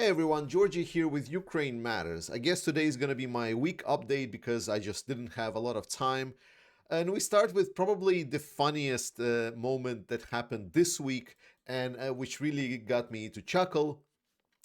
Hey everyone, Georgie here with Ukraine Matters. I guess today is going to be my week update because I just didn't have a lot of time. And we start with probably the funniest moment that happened this week and which really got me to chuckle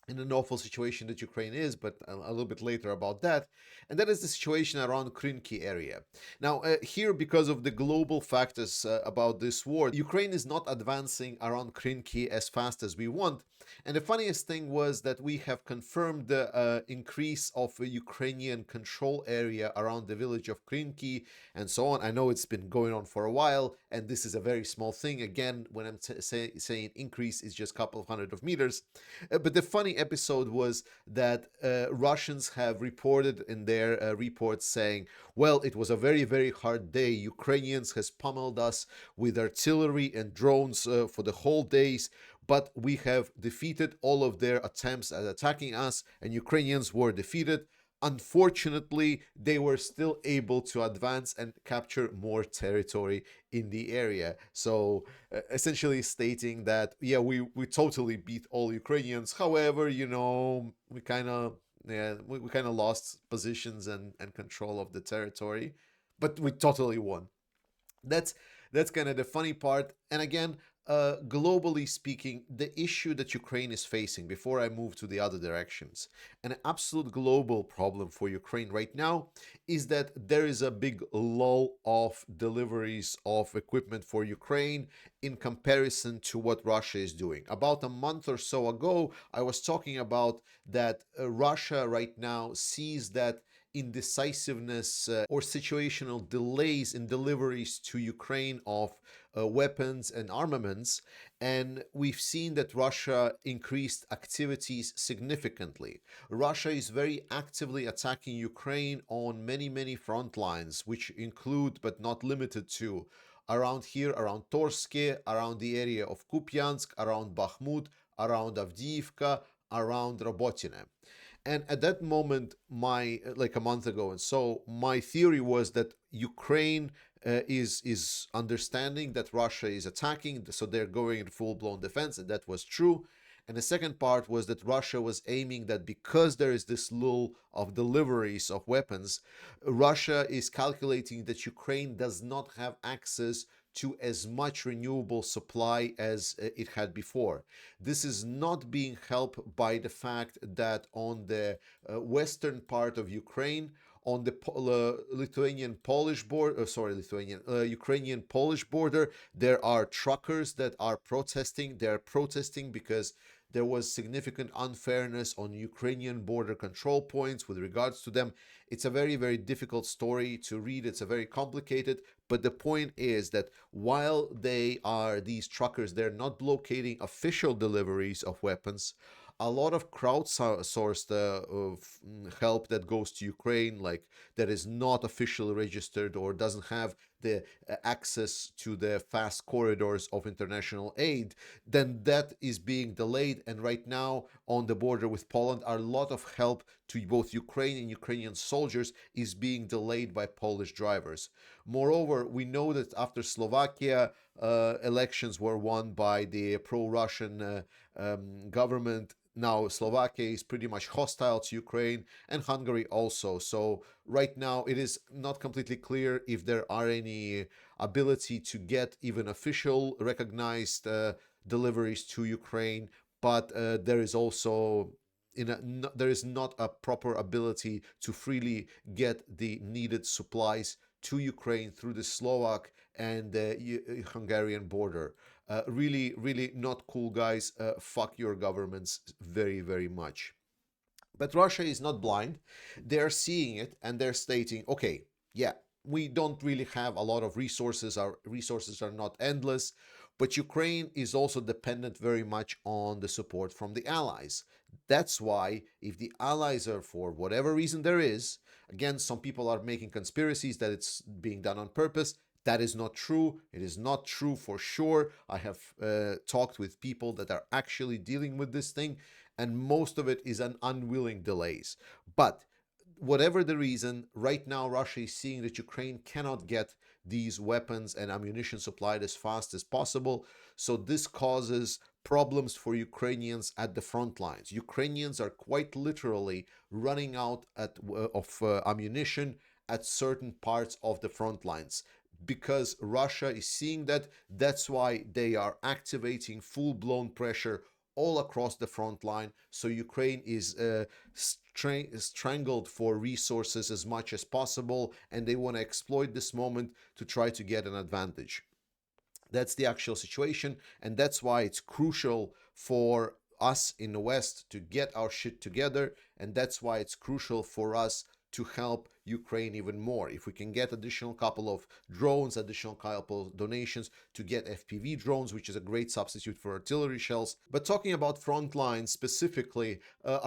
in an awful situation that Ukraine is, but a little bit later about that. And that is the situation around Krynky area. Now, here, because of the global factors about this war, Ukraine is not advancing around Krynky as fast as we want. And the funniest thing was that we have confirmed the increase of a Ukrainian control area around the village of Krynky and so on. I know it's been going on for a while, and this is a very small thing. Again, when I'm saying increase, it's just a couple of hundred of meters. But the funny episode was that Russians have reported in their reports saying, well, it was a very, very hard day. Ukrainians has pummeled us with artillery and drones for the whole days, but we have defeated all of their attempts at attacking us, and Ukrainians were defeated. Unfortunately, they were still able to advance and capture more territory in the area. So essentially stating that, yeah, we totally beat all Ukrainians. However, we kind of we kind of lost positions and control of the territory, but we totally won. That's that's kind of the funny part. And again, globally speaking, the issue that Ukraine is facing, before I move to the other directions, an absolute global problem for Ukraine right now is that there is a big lull of deliveries of equipment for Ukraine in comparison to what Russia is doing. About a month or so ago, I was talking about that Russia right now sees that indecisiveness or situational delays in deliveries to Ukraine of weapons and armaments. And we've seen that Russia increased activities significantly. Russia is very actively attacking Ukraine on many, many front lines, which include but not limited to around here, around Torske, around the area of Kupiansk, around Bakhmut, around Avdiivka, around Robotine. And at that moment, my like a month ago, and so my theory was that Ukraine is understanding that Russia is attacking, so they're going in full blown defense, and that was true. And the second part was that Russia was aiming that because there is this lull of deliveries of weapons, Russia is calculating that Ukraine does not have access to as much renewable supply as it had before. This is not being helped by the fact that on the western part of Ukraine, on the Lithuanian Polish border, Ukrainian Polish border, there are truckers that are protesting. They're protesting because there was significant unfairness on Ukrainian border control points with regards to them. It's a very, very difficult story to read. It's a very complicated, but the point is that while these truckers, they're not blockading official deliveries of weapons. A lot of crowdsourced help that goes to Ukraine, like that is not officially registered or doesn't have the access to the fast corridors of international aid, then that is being delayed. And right now, on the border with Poland, a lot of help to both Ukraine and Ukrainian soldiers is being delayed by Polish drivers. Moreover, we know that after Slovakia, elections were won by the pro-Russian government. Now Slovakia is pretty much hostile to Ukraine, and Hungary also. So right now it is not completely clear if there are any ability to get even official recognized deliveries to Ukraine, but there is also there is not a proper ability to freely get the needed supplies to Ukraine through the Slovak and the Hungarian border. Really, really not cool, guys. Fuck your governments very, very much. But Russia is not blind. They're seeing it and they're stating, okay, yeah, we don't really have a lot of resources. Our resources are not endless. But Ukraine is also dependent very much on the support from the allies. That's why, if the allies are, for whatever reason there is, again, some people are making conspiracies that it's being done on purpose. That is not true. It is not true for sure. I have talked with people that are actually dealing with this thing, and most of it is an unwilling delays. But whatever the reason, right now Russia is seeing that Ukraine cannot get these weapons and ammunition supplied as fast as possible. So this causes problems for Ukrainians at the front lines. Ukrainians are quite literally running out of ammunition at certain parts of the front lines because Russia is seeing that. That's why they are activating full-blown pressure all across the front line. So Ukraine is strangled for resources as much as possible, and they want to exploit this moment to try to get an advantage. That's the actual situation, and that's why it's crucial for us in the West to get our shit together, and that's why it's crucial for us to help Ukraine even more. If we can get additional couple of drones, additional couple of donations to get FPV drones, which is a great substitute for artillery shells. But talking about Frontline specifically,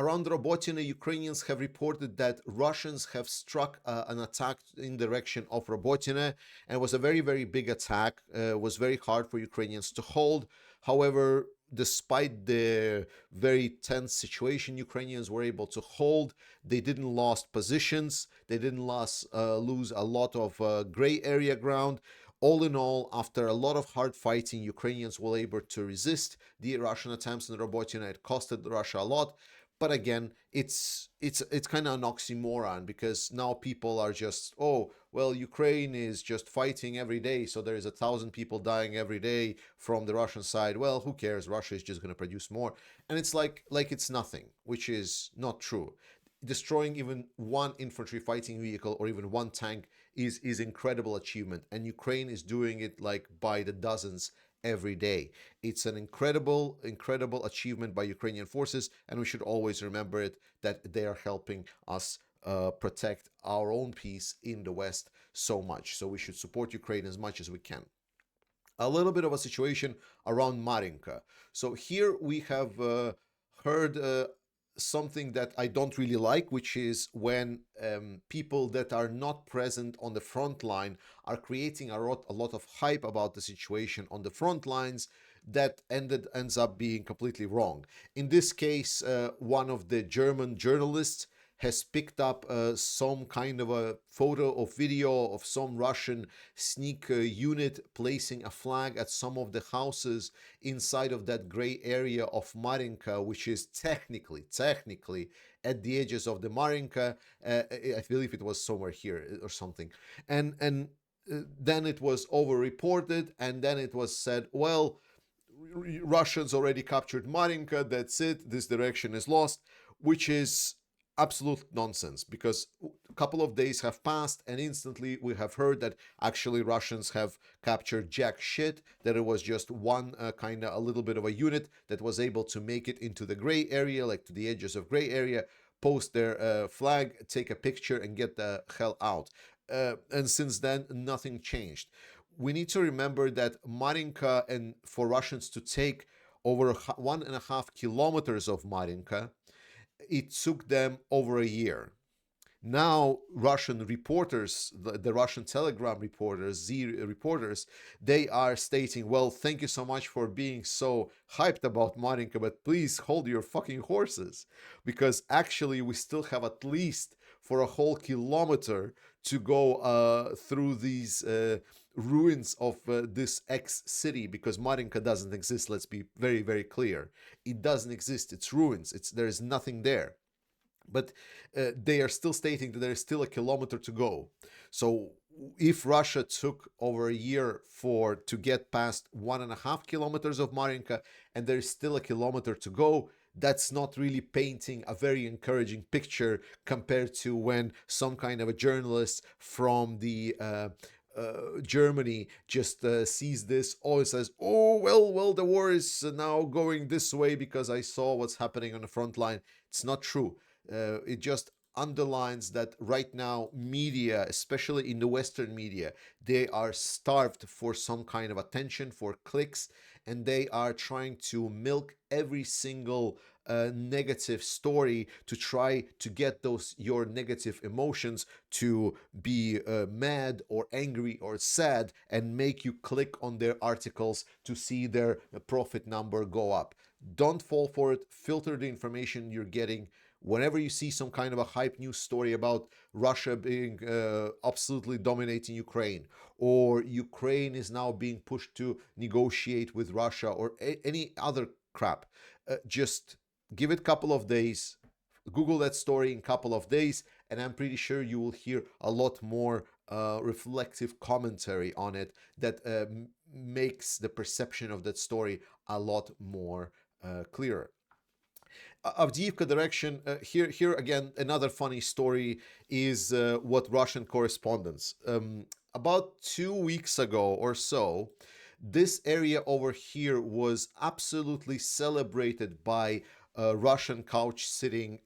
around Robotine, Ukrainians have reported that Russians have struck an attack in direction of Robotine, and it was a very, very big attack. It was very hard for Ukrainians to hold. However, despite the very tense situation Ukrainians were able to hold, they didn't lost positions, they didn't lose a lot of gray area ground. All in all, after a lot of hard fighting, Ukrainians were able to resist the Russian attempts on Robotina. It costed Russia a lot. But again, it's kind of an oxymoron, because now people are just, oh, well, Ukraine is just fighting every day, so there is 1,000 people dying every day from the Russian side. Well, who cares? Russia is just going to produce more, and it's like it's nothing, which is not true. Destroying even one infantry fighting vehicle or even one tank is incredible achievement, and Ukraine is doing it like by the dozens every day. It's an incredible achievement by Ukrainian forces, and we should always remember it, that they are helping us protect our own peace in the West so much. So we should support Ukraine as much as we can. A little bit of a situation around Marinka. So here we have heard something that I don't really like, which is when people that are not present on the front line are creating a lot of hype about the situation on the front lines that ends up being completely wrong. In this case, one of the German journalists has picked up some kind of a photo or video of some Russian sneak unit placing a flag at some of the houses inside of that gray area of Marinka, which is technically at the edges of the Marinka. I believe it was somewhere here or something. And then it was over-reported, and then it was said, well, Russians already captured Marinka, that's it, this direction is lost, which is absolute nonsense, because a couple of days have passed and instantly we have heard that actually Russians have captured jack shit, that it was just one kind of a little bit of a unit that was able to make it into the gray area, like to the edges of gray area, post their flag, take a picture and get the hell out. And since then, nothing changed. We need to remember that Marinka, and for Russians to take over 1.5 kilometers of Marinka, it took them over a year. Now, Russian reporters, the Russian Telegram reporters, Z reporters, they are stating, well, thank you so much for being so hyped about Marinka, but please hold your fucking horses, because actually we still have at least for a whole kilometer to go through these ruins of this ex-city, because Marinka doesn't exist. Let's be very, very clear. It doesn't exist. It's ruins. There is nothing there. But they are still stating that there is still a kilometer to go. So if Russia took over a year to get past 1.5 kilometers of Marinka, and there is still a kilometer to go, that's not really painting a very encouraging picture compared to when some kind of a journalist from the Germany just sees this, or says, oh, well, the war is now going this way because I saw what's happening on the front line. It's not true. It just underlines that right now media, especially in the Western media, they are starved for some kind of attention, for clicks, and they are trying to milk every single negative story to try to get your negative emotions to be mad or angry or sad, and make you click on their articles to see their profit number go up. Don't fall for it. Filter the information you're getting. Whenever you see some kind of a hype news story about Russia being absolutely dominating Ukraine, or Ukraine is now being pushed to negotiate with Russia, or any other crap. Just give it a couple of days. Google that story in a couple of days, and I'm pretty sure you will hear a lot more reflective commentary on it that makes the perception of that story a lot more clearer. Avdiivka direction. Here again, another funny story is what Russian correspondents. About 2 weeks ago or so, this area over here was absolutely celebrated by Russian couch sitting,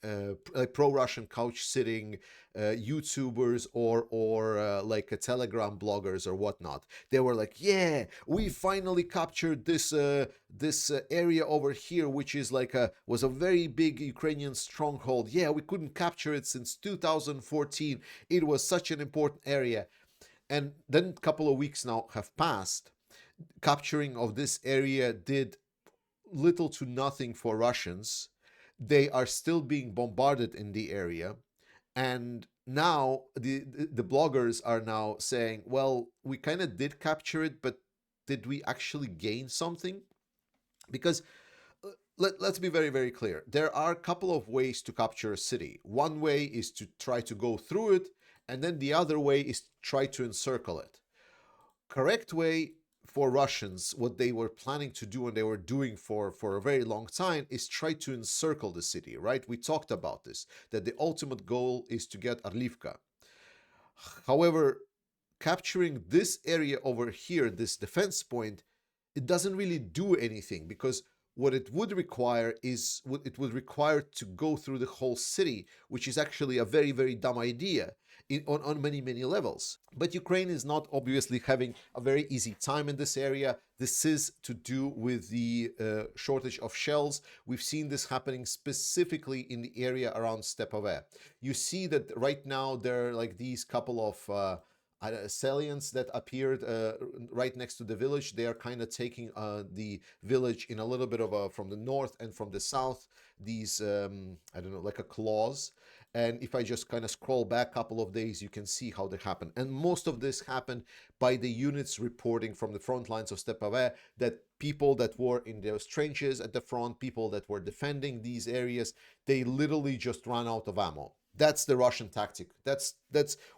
pro-Russian couch sitting YouTubers or like a Telegram bloggers or whatnot. They were like, "Yeah, we finally captured this area over here, which is like a was a very big Ukrainian stronghold. Yeah, we couldn't capture it since 2014. It was such an important area." And then a couple of weeks now have passed. Capturing of this area did little to nothing for Russians. They are still being bombarded in the area. And now the bloggers are now saying, well, we kind of did capture it, but did we actually gain something? Because let's be very, very clear. There are a couple of ways to capture a city. One way is to try to go through it, and then the other way is to try to encircle it. Correct way for Russians, what they were planning to do and they were doing for a very long time is try to encircle the city, right? We talked about this, that the ultimate goal is to get Arlivka. However, capturing this area over here, this defense point, it doesn't really do anything because what it would require is it would require to go through the whole city, which is actually a very, very dumb idea on many, many levels. But Ukraine is not obviously having a very easy time in this area. This is to do with the shortage of shells. We've seen this happening specifically in the area around Stepove. You see that right now there are like these couple of salients that appeared right next to the village. They are kind of taking the village in a little bit of a from the north and from the south. These I don't know, like a claws. And if I just kind of scroll back a couple of days, you can see how they happen. And most of this happened by the units reporting from the front lines of Stepave that people that were in those trenches at the front, people that were defending these areas, they literally just ran out of ammo. That's the Russian tactic. That's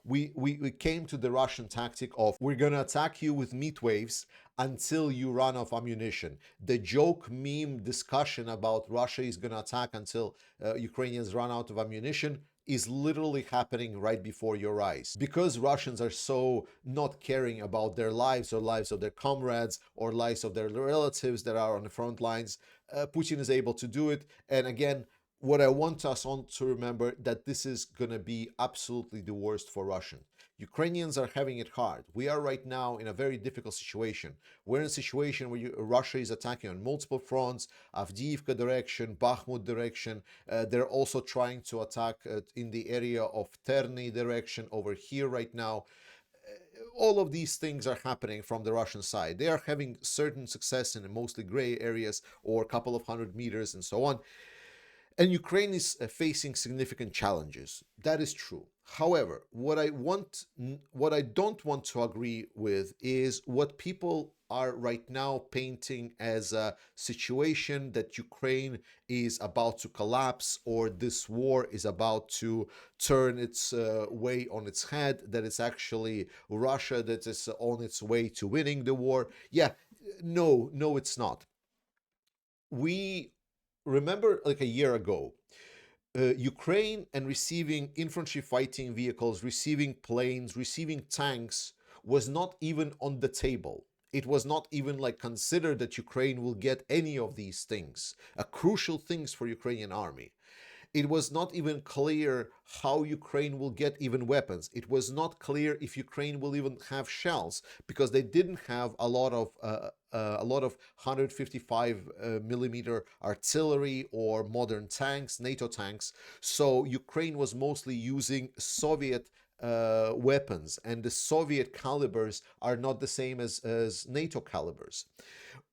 we came to the Russian tactic of we're gonna attack you with meat waves until you run out of ammunition. The joke meme discussion about Russia is gonna attack until Ukrainians run out of ammunition is literally happening right before your eyes. Because Russians are so not caring about their lives or lives of their comrades or lives of their relatives that are on the front lines, Putin is able to do it. And again, what I want us on to remember that this is going to be absolutely the worst for Russia. Ukrainians are having it hard. We are right now in a very difficult situation. We're in a situation where Russia is attacking on multiple fronts, Avdiivka direction, Bakhmut direction. They're also trying to attack in the area of Terny direction over here right now. All of these things are happening from the Russian side. They are having certain success in mostly gray areas or a couple of 100 meters and so on. And Ukraine is facing significant challenges. That is true. However, what I don't want to agree with is what people are right now painting as a situation that Ukraine is about to collapse or this war is about to turn its way on its head, that it's actually Russia that is on its way to winning the war. Yeah, no, it's not. We remember like a year ago, Ukraine and receiving infantry fighting vehicles, receiving planes, receiving tanks was not even on the table. It was not even like considered that Ukraine will get any of these things, crucial things for Ukrainian army. It was not even clear how Ukraine will get even weapons. It was not clear if Ukraine will even have shells because they didn't have a lot of 155 millimeter artillery or modern tanks, NATO tanks. So Ukraine was mostly using Soviet weapons, and the Soviet calibers are not the same as NATO calibers.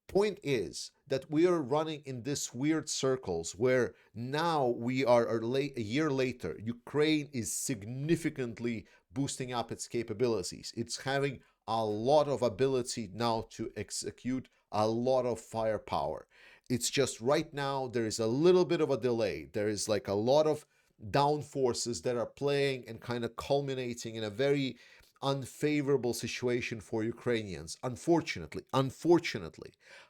Point is that we are running in this weird circles where now we are a year later, Ukraine is significantly boosting up its capabilities. It's having a lot of ability now to execute a lot of firepower. It's just right now there is a little bit of a delay. There is like a lot of down forces that are playing and kind of culminating in a very unfavorable situation for Ukrainians, unfortunately.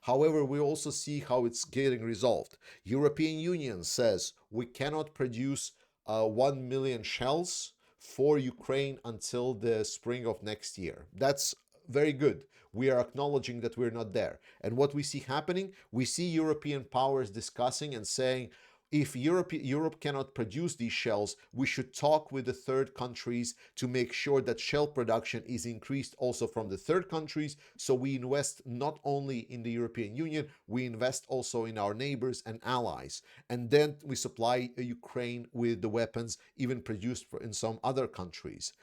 However, we also see how it's getting resolved. European Union says we cannot produce 1 million shells for Ukraine until the spring of next year. That's very good. We are acknowledging that we're not there. And what we see happening, we see European powers discussing and saying, if Europe cannot produce these shells, we should talk with the third countries to make sure that shell production is increased also from the third countries. So we invest not only in the European Union, we invest also in our neighbors and allies. And then we supply Ukraine with the weapons even produced in some other countries.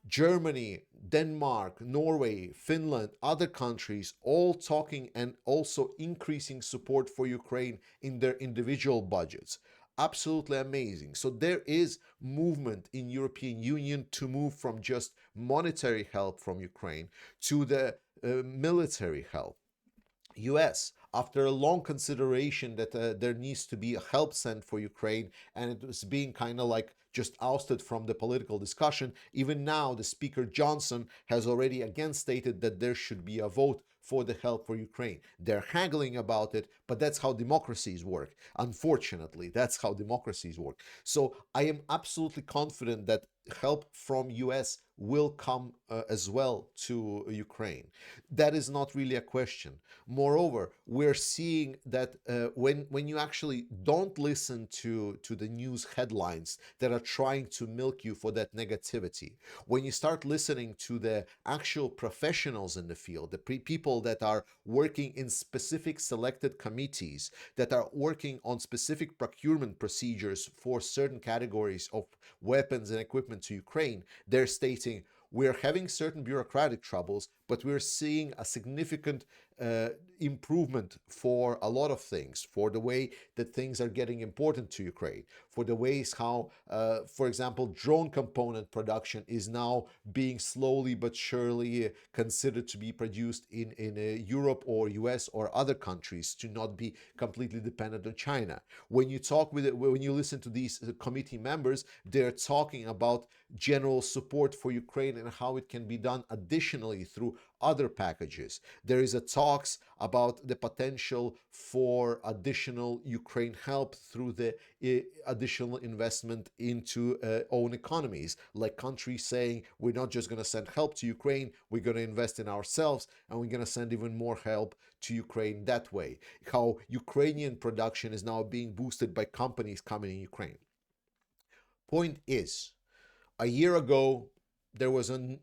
Germany, Denmark, Norway, Finland, other countries all talking and also increasing support for Ukraine in their individual budgets. Absolutely amazing. So there is movement in European Union to move from just monetary help from Ukraine to the military help. US, after a long consideration that there needs to be a help sent for Ukraine, and it was being kind of like just ousted from the political discussion, even now the Speaker Johnson has already again stated that there should be a vote for the help for Ukraine. They're haggling about it, but that's how democracies work. Unfortunately, that's how democracies work. So I am absolutely confident that help from US will come as well to Ukraine. That is not really a question. Moreover, we're seeing that when you actually don't listen to the news headlines that are trying to milk you for that negativity, when you start listening to the actual professionals in the field, the people that are working in specific selected committees, that are working on specific procurement procedures for certain categories of weapons and equipment to Ukraine, they're stating, we're having certain bureaucratic troubles, but we're seeing a significant improvement for a lot of things, for the way that things are getting important to Ukraine, for the ways how, for example, drone component production is now being slowly but surely considered to be produced in Europe or US or other countries, to not be completely dependent on China. When you listen to these committee members, they're talking about general support for Ukraine and how it can be done additionally through other packages. There is a talks about the potential for additional Ukraine help through the additional investment into own economies, like countries saying, we're not just going to send help to Ukraine, we're going to invest in ourselves, and we're going to send even more help to Ukraine that way. How Ukrainian production is now being boosted by companies coming in Ukraine. Point is, a year ago, there was an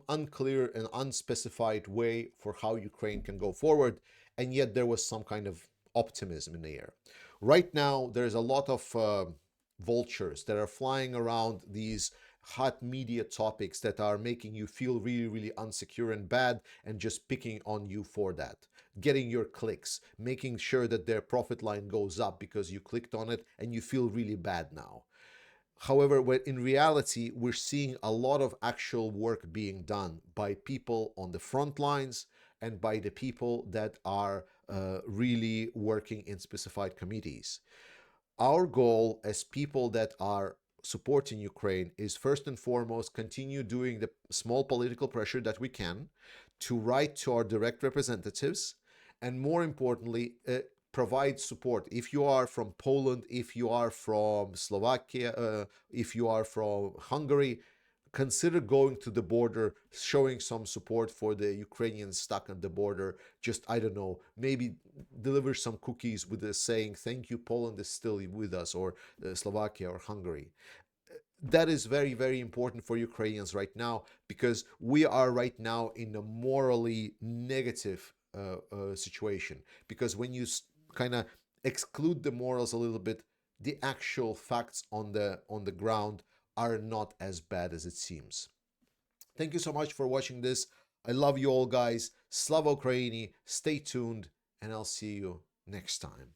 unclear and unspecified way for how Ukraine can go forward, and yet there was some kind of optimism in the air. Right now, there's a lot of vultures that are flying around these hot media topics that are making you feel really, really insecure and bad, and just picking on you for that. Getting your clicks, making sure that their profit line goes up because you clicked on it and you feel really bad now. However, when in reality, we're seeing a lot of actual work being done by people on the front lines and by the people that are really working in specified committees. Our goal as people that are supporting Ukraine is first and foremost continue doing the small political pressure that we can to write to our direct representatives, and more importantly, provide support. If you are from Poland, if you are from Slovakia, if you are from Hungary, consider going to the border, showing some support for the Ukrainians stuck at the border. Just, I don't know, maybe deliver some cookies with the saying, thank you, Poland is still with us, or Slovakia or Hungary. That is very, very important for Ukrainians right now, because we are right now in a morally negative situation. Because when you kind of exclude the morals a little bit, the actual facts on the ground are not as bad as it seems. Thank you so much for watching this. I love you all, guys. Slava Ukraini. Stay tuned, and I'll see you next time.